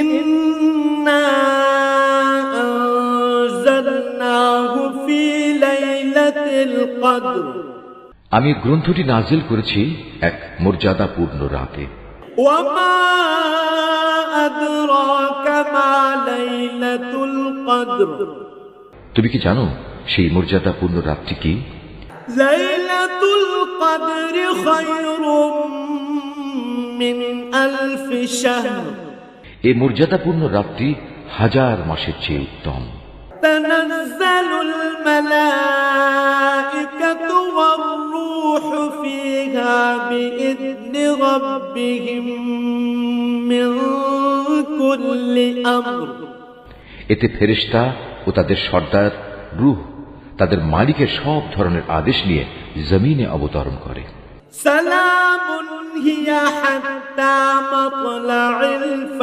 ইন্না আনজালনাহু ফি লাইলাতিল কদর, আমি গ্রন্থটি নাজিল করেছি এক মর্যাদাপূর্ণ রাতে। ওয়া মা আদরাকা মা লাইলাতুল কদর, তুমি কি জানো সেই মর্যাদাপূর্ণ রাতটি কি? লাইলাতুল কদর খায়রুম মিন আলফি শাহর, এই মর্যাদাপূর্ণ রাতটি 1000 মাসের চেয়ে উত্তম। তানাজ্জালুল মালাইকাতু ওয়ার রূহু ফিহা বিইذনি রাব্বিহিম মিন কুল্লি আমর, এতে ফেরেশতা ও তাদের সর্দার রূহ তাদের মালিকের সব ধরনের আদেশ নিয়ে জমিনে অবতরণ করে। সালামুন হিয়া হাত্তা মাতলাইল